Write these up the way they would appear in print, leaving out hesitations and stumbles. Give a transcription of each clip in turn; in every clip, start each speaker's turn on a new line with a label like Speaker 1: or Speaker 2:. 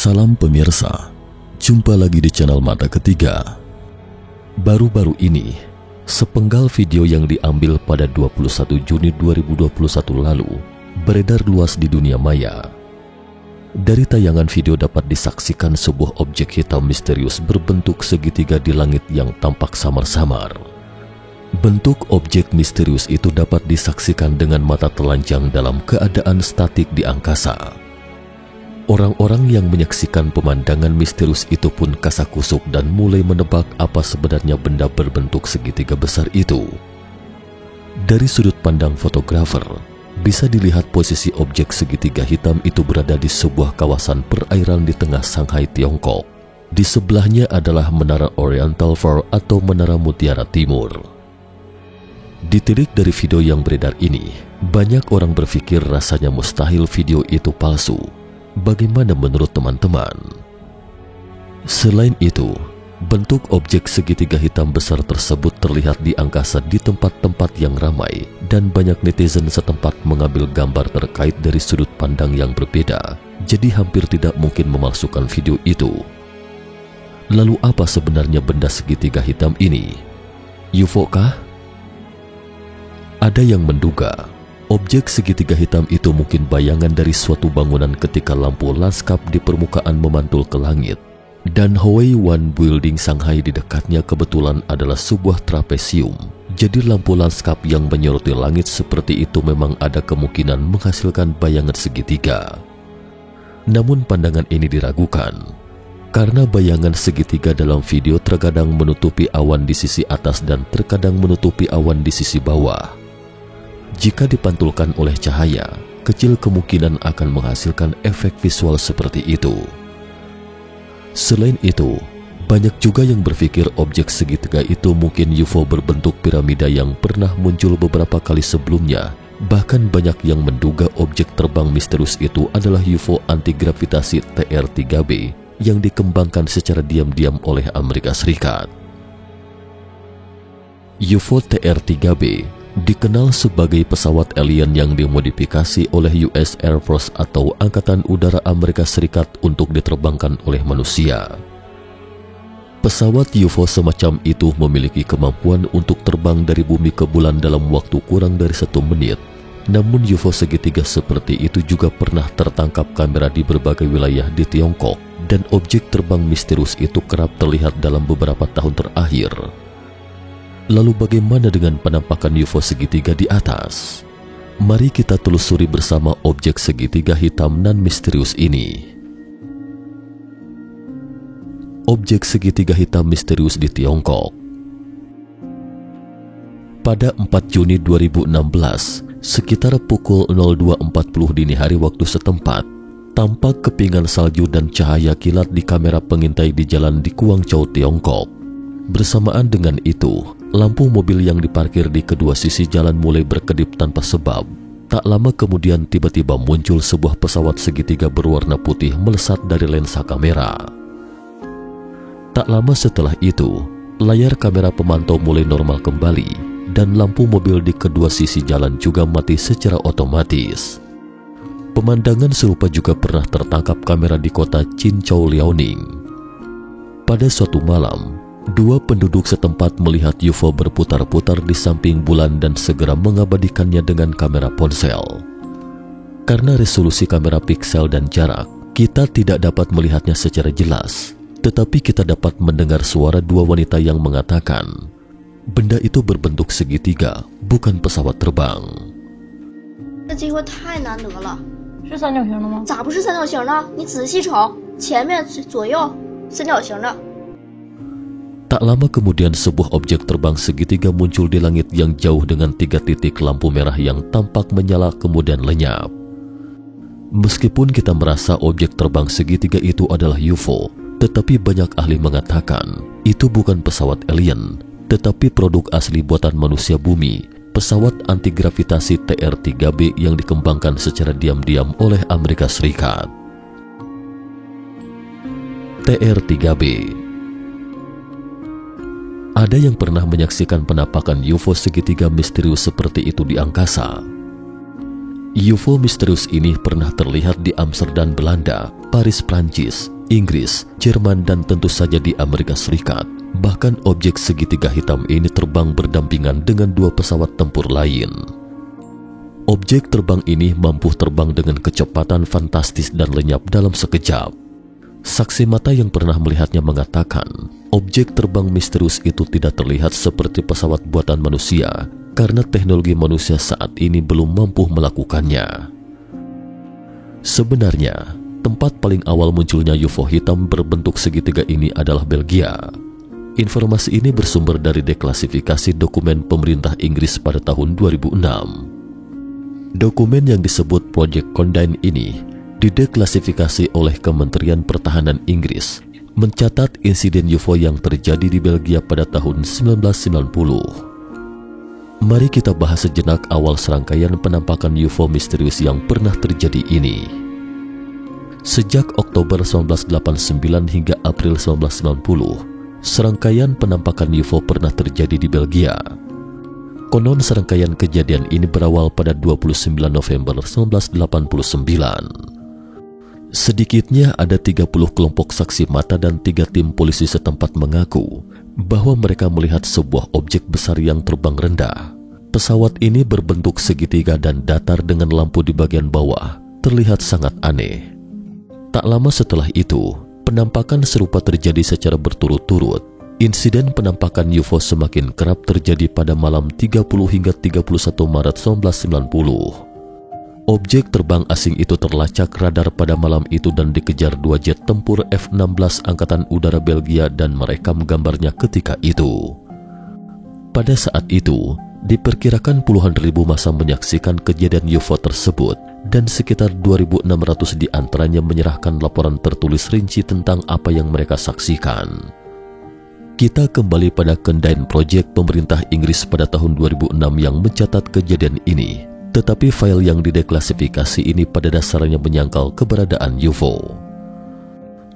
Speaker 1: Salam pemirsa, jumpa lagi di channel Mata Ketiga. Baru-baru ini, sepenggal video yang diambil pada 21 Juni 2021 lalu beredar luas di dunia maya. Dari tayangan video dapat disaksikan sebuah objek hitam misterius berbentuk segitiga di langit yang tampak samar-samar. Bentuk objek misterius itu dapat disaksikan dengan mata telanjang dalam keadaan statik di angkasa. Orang-orang yang menyaksikan pemandangan misterius itu pun kasakusuk dan mulai menebak apa sebenarnya benda berbentuk segitiga besar itu. Dari sudut pandang fotografer, bisa dilihat posisi objek segitiga hitam itu berada di sebuah kawasan perairan di tengah Shanghai, Tiongkok. Di sebelahnya adalah Menara Oriental Far atau Menara Mutiara Timur. Ditilik dari video yang beredar ini, banyak orang berpikir rasanya mustahil video itu palsu. Bagaimana menurut teman-teman? Selain itu, bentuk objek segitiga hitam besar tersebut terlihat di angkasa di tempat-tempat yang ramai dan banyak netizen setempat mengambil gambar terkait dari sudut pandang yang berbeda, jadi hampir tidak mungkin memalsukan video itu. Lalu apa sebenarnya benda segitiga hitam ini? UFO kah? Ada yang menduga objek segitiga hitam itu mungkin bayangan dari suatu bangunan ketika lampu lanskap di permukaan memantul ke langit. Dan Huawei One Building Shanghai di dekatnya kebetulan adalah sebuah trapesium. Jadi lampu lanskap yang menyoroti langit seperti itu memang ada kemungkinan menghasilkan bayangan segitiga. Namun pandangan ini diragukan, karena bayangan segitiga dalam video terkadang menutupi awan di sisi atas dan terkadang menutupi awan di sisi bawah. Jika dipantulkan oleh cahaya, kecil kemungkinan akan menghasilkan efek visual seperti itu. Selain itu, banyak juga yang berpikir objek segitiga itu mungkin UFO berbentuk piramida yang pernah muncul beberapa kali sebelumnya. Bahkan banyak yang menduga objek terbang misterius itu adalah UFO anti-gravitasi TR-3B yang dikembangkan secara diam-diam oleh Amerika Serikat. UFO TR-3B dikenal sebagai pesawat alien yang dimodifikasi oleh US Air Force atau Angkatan Udara Amerika Serikat untuk diterbangkan oleh manusia. Pesawat UFO semacam itu memiliki kemampuan untuk terbang dari bumi ke bulan dalam waktu kurang dari 1 menit. Namun UFO segitiga seperti itu juga pernah tertangkap kamera di berbagai wilayah di Tiongkok, dan objek terbang misterius itu kerap terlihat dalam beberapa tahun terakhir. Lalu bagaimana dengan penampakan UFO segitiga di atas? Mari kita telusuri bersama objek segitiga hitam nan misterius ini. Objek segitiga hitam misterius di Tiongkok. Pada 4 Juni 2016, sekitar pukul 02.40 dini hari waktu setempat, tampak kepingan salju dan cahaya kilat di kamera pengintai di jalan di Guangzhou, Tiongkok. Bersamaan dengan itu, lampu mobil yang diparkir di kedua sisi jalan mulai berkedip tanpa sebab. Tak lama kemudian tiba-tiba muncul sebuah pesawat segitiga berwarna putih melesat dari lensa kamera. Tak lama setelah itu, layar kamera pemantau mulai normal kembali dan lampu mobil di kedua sisi jalan juga mati secara otomatis. Pemandangan serupa juga pernah tertangkap kamera di kota Qinzhou, Liaoning. Pada suatu malam, 2 penduduk setempat melihat UFO berputar-putar di samping bulan dan segera mengabadikannya dengan kamera ponsel. Karena resolusi kamera piksel dan jarak, kita tidak dapat melihatnya secara jelas, tetapi kita dapat mendengar suara 2 wanita yang mengatakan, benda itu berbentuk segitiga, bukan pesawat terbang. Tak lama kemudian sebuah objek terbang segitiga muncul di langit yang jauh dengan 3 titik lampu merah yang tampak menyala kemudian lenyap. Meskipun kita merasa objek terbang segitiga itu adalah UFO, tetapi banyak ahli mengatakan itu bukan pesawat alien, tetapi produk asli buatan manusia bumi, pesawat anti-gravitasi TR-3B yang dikembangkan secara diam-diam oleh Amerika Serikat. TR-3B. Ada yang pernah menyaksikan penampakan UFO segitiga misterius seperti itu di angkasa. UFO misterius ini pernah terlihat di Amsterdam, Belanda, Paris, Prancis, Inggris, Jerman, dan tentu saja di Amerika Serikat. Bahkan objek segitiga hitam ini terbang berdampingan dengan 2 pesawat tempur lain. Objek terbang ini mampu terbang dengan kecepatan fantastis dan lenyap dalam sekejap. Saksi mata yang pernah melihatnya mengatakan, objek terbang misterius itu tidak terlihat seperti pesawat buatan manusia karena teknologi manusia saat ini belum mampu melakukannya. Sebenarnya, tempat paling awal munculnya UFO hitam berbentuk segitiga ini adalah Belgia. Informasi ini bersumber dari deklasifikasi dokumen pemerintah Inggris pada tahun 2006. Dokumen yang disebut Project Condign ini dideklasifikasi oleh Kementerian Pertahanan Inggris, mencatat insiden UFO yang terjadi di Belgia pada tahun 1990. Mari kita bahas sejenak awal serangkaian penampakan UFO misterius yang pernah terjadi ini. Sejak Oktober 1989 hingga April 1990, serangkaian penampakan UFO pernah terjadi di Belgia. Konon serangkaian kejadian ini berawal pada 29 November 1989. Sedikitnya ada 30 kelompok saksi mata dan 3 tim polisi setempat mengaku bahwa mereka melihat sebuah objek besar yang terbang rendah. Pesawat ini berbentuk segitiga dan datar dengan lampu di bagian bawah, terlihat sangat aneh. Tak lama setelah itu, penampakan serupa terjadi secara berturut-turut. Insiden penampakan UFO semakin kerap terjadi pada malam 30 hingga 31 Maret 1990. Objek terbang asing itu terlacak radar pada malam itu dan dikejar 2 jet tempur F-16 Angkatan Udara Belgia dan merekam gambarnya ketika itu. Pada saat itu, diperkirakan puluhan ribu massa menyaksikan kejadian UFO tersebut dan sekitar 2.600 di antaranya menyerahkan laporan tertulis rinci tentang apa yang mereka saksikan. Kita kembali pada Condign Project pemerintah Inggris pada tahun 2006 yang mencatat kejadian ini. Tetapi file yang dideklasifikasi ini pada dasarnya menyangkal keberadaan UFO.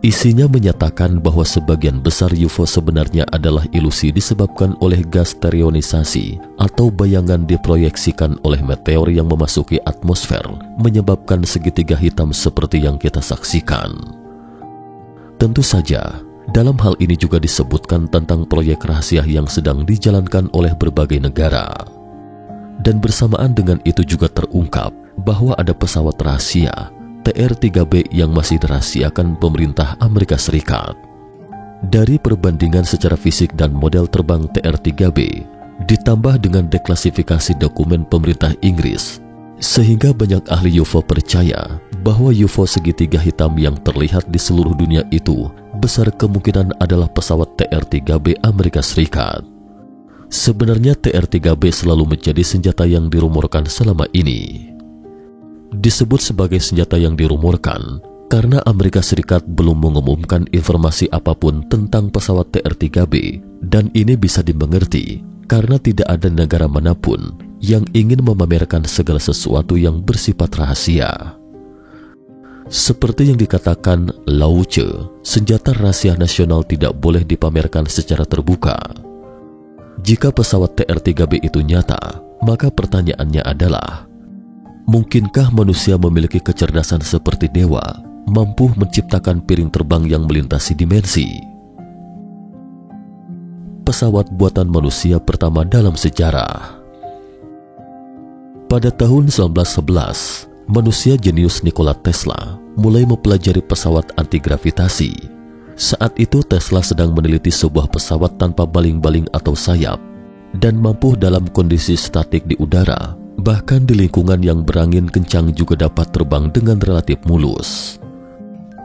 Speaker 1: Isinya menyatakan bahwa sebagian besar UFO sebenarnya adalah ilusi disebabkan oleh gas stereonisasi atau bayangan diproyeksikan oleh meteor yang memasuki atmosfer, menyebabkan segitiga hitam seperti yang kita saksikan. Tentu saja, dalam hal ini juga disebutkan tentang proyek rahasia yang sedang dijalankan oleh berbagai negara. Dan bersamaan dengan itu juga terungkap bahwa ada pesawat rahasia TR-3B yang masih dirahasiakan pemerintah Amerika Serikat. Dari perbandingan secara fisik dan model terbang TR-3B ditambah dengan deklasifikasi dokumen pemerintah Inggris, sehingga banyak ahli UFO percaya bahwa UFO segitiga hitam yang terlihat di seluruh dunia itu besar kemungkinan adalah pesawat TR-3B Amerika Serikat. Sebenarnya TR-3B selalu menjadi senjata yang dirumorkan selama ini. Disebut sebagai senjata yang dirumorkan karena Amerika Serikat belum mengumumkan informasi apapun tentang pesawat TR-3B, dan ini bisa dimengerti karena tidak ada negara manapun yang ingin memamerkan segala sesuatu yang bersifat rahasia. Seperti yang dikatakan Lao Tse, senjata rahasia nasional tidak boleh dipamerkan secara terbuka. Jika pesawat TR-3B itu nyata, maka pertanyaannya adalah, mungkinkah manusia memiliki kecerdasan seperti dewa, mampu menciptakan piring terbang yang melintasi dimensi? Pesawat buatan manusia pertama dalam sejarah. Pada tahun 1911, manusia jenius Nikola Tesla mulai mempelajari pesawat anti-gravitasi. Saat itu Tesla sedang meneliti sebuah pesawat tanpa baling-baling atau sayap dan mampu dalam kondisi statik di udara, bahkan di lingkungan yang berangin kencang juga dapat terbang dengan relatif mulus.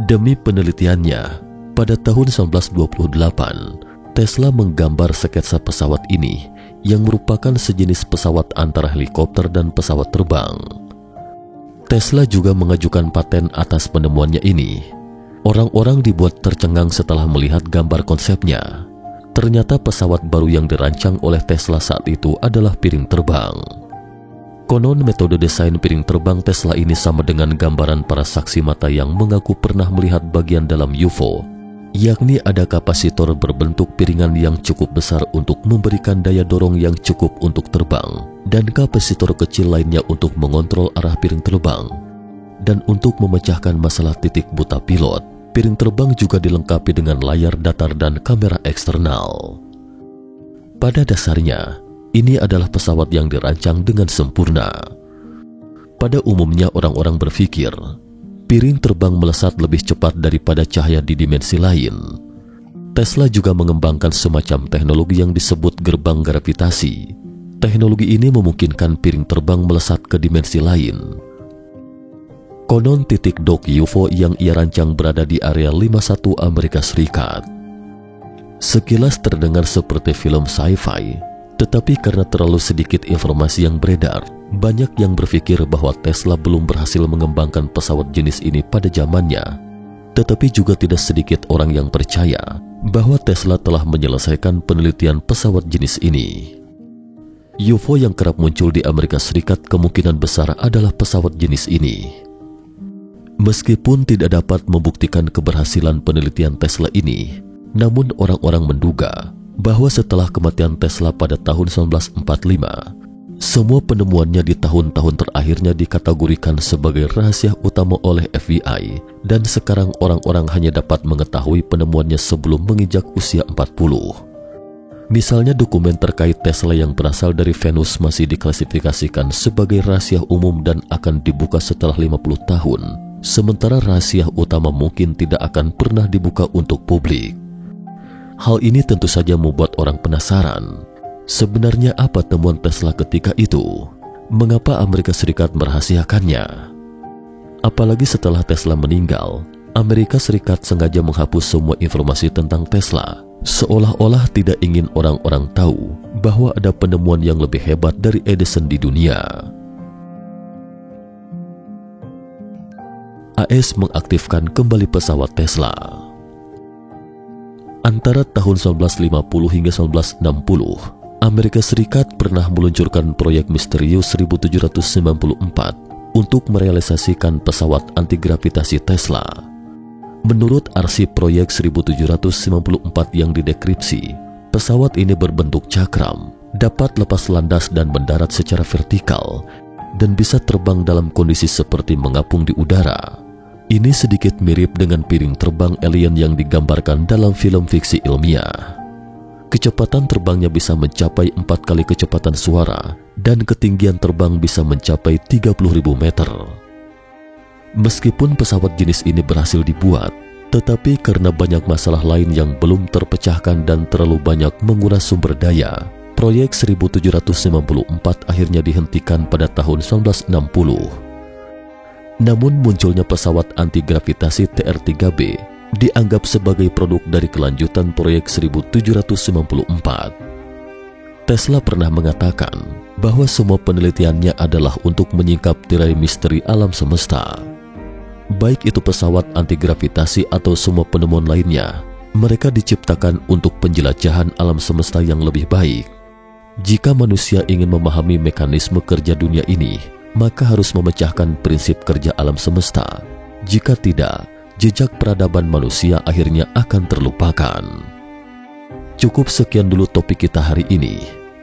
Speaker 1: Demi penelitiannya, pada tahun 1928, Tesla menggambar sketsa pesawat ini yang merupakan sejenis pesawat antara helikopter dan pesawat terbang. Tesla juga mengajukan paten atas penemuannya ini. Orang-orang dibuat tercengang setelah melihat gambar konsepnya. Ternyata pesawat baru yang dirancang oleh Tesla saat itu adalah piring terbang. Konon metode desain piring terbang Tesla ini sama dengan gambaran para saksi mata yang mengaku pernah melihat bagian dalam UFO, yakni ada kapasitor berbentuk piringan yang cukup besar untuk memberikan daya dorong yang cukup untuk terbang, dan kapasitor kecil lainnya untuk mengontrol arah piring terbang, dan untuk memecahkan masalah titik buta pilot. piring terbang juga dilengkapi dengan layar datar dan kamera eksternal. Pada dasarnya, ini adalah pesawat yang dirancang dengan sempurna. Pada umumnya orang-orang berpikir, piring terbang melesat lebih cepat daripada cahaya di dimensi lain. Tesla juga mengembangkan semacam teknologi yang disebut gerbang gravitasi. Teknologi ini memungkinkan piring terbang melesat ke dimensi lain. Konon titik dock UFO yang ia rancang berada di area 51 Amerika Serikat. Sekilas terdengar seperti film sci-fi, tetapi karena terlalu sedikit informasi yang beredar, banyak yang berpikir bahwa Tesla belum berhasil mengembangkan pesawat jenis ini pada zamannya. Tetapi juga tidak sedikit orang yang percaya bahwa Tesla telah menyelesaikan penelitian pesawat jenis ini. UFO yang kerap muncul di Amerika Serikat kemungkinan besar adalah pesawat jenis ini. Meskipun tidak dapat membuktikan keberhasilan penelitian Tesla ini, namun orang-orang menduga bahwa setelah kematian Tesla pada tahun 1945, semua penemuannya di tahun-tahun terakhirnya dikategorikan sebagai rahasia utama oleh FBI, dan sekarang orang-orang hanya dapat mengetahui penemuannya sebelum menginjak usia 40. Misalnya dokumen terkait Tesla yang berasal dari Venus masih diklasifikasikan sebagai rahasia umum dan akan dibuka setelah 50 tahun, sementara rahasia utama mungkin tidak akan pernah dibuka untuk publik. Hal ini tentu saja membuat orang penasaran. Sebenarnya apa temuan Tesla ketika itu? Mengapa Amerika Serikat merahasiakannya? Apalagi setelah Tesla meninggal, Amerika Serikat sengaja menghapus semua informasi tentang Tesla, seolah-olah tidak ingin orang-orang tahu bahwa ada penemuan yang lebih hebat dari Edison di dunia. AS mengaktifkan kembali pesawat Tesla. Antara tahun 1950 hingga 1960, Amerika Serikat pernah meluncurkan proyek misterius 1794 untuk merealisasikan pesawat antigravitasi Tesla. Menurut arsip proyek 1794 yang didekripsi, pesawat ini berbentuk cakram, dapat lepas landas dan mendarat secara vertikal, dan bisa terbang dalam kondisi seperti mengapung di udara. Ini sedikit mirip dengan piring terbang alien yang digambarkan dalam film fiksi ilmiah. Kecepatan terbangnya bisa mencapai 4 kali kecepatan suara dan ketinggian terbang bisa mencapai 30.000 meter. Meskipun pesawat jenis ini berhasil dibuat, tetapi karena banyak masalah lain yang belum terpecahkan dan terlalu banyak menguras sumber daya, proyek 1794 akhirnya dihentikan pada tahun 1960. Namun munculnya pesawat antigravitasi TR-3B dianggap sebagai produk dari kelanjutan proyek 1794. Tesla pernah mengatakan bahwa semua penelitiannya adalah untuk menyingkap tirai misteri alam semesta. Baik itu pesawat antigravitasi atau semua penemuan lainnya, mereka diciptakan untuk penjelajahan alam semesta yang lebih baik. Jika manusia ingin memahami mekanisme kerja dunia ini, maka harus memecahkan prinsip kerja alam semesta. Jika tidak, jejak peradaban manusia akhirnya akan terlupakan. Cukup sekian dulu topik kita hari ini.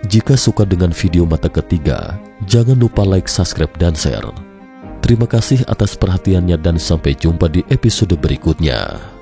Speaker 1: Jika suka dengan video mata ketiga, jangan lupa like, subscribe, dan share. Terima kasih atas perhatiannya dan sampai jumpa di episode berikutnya.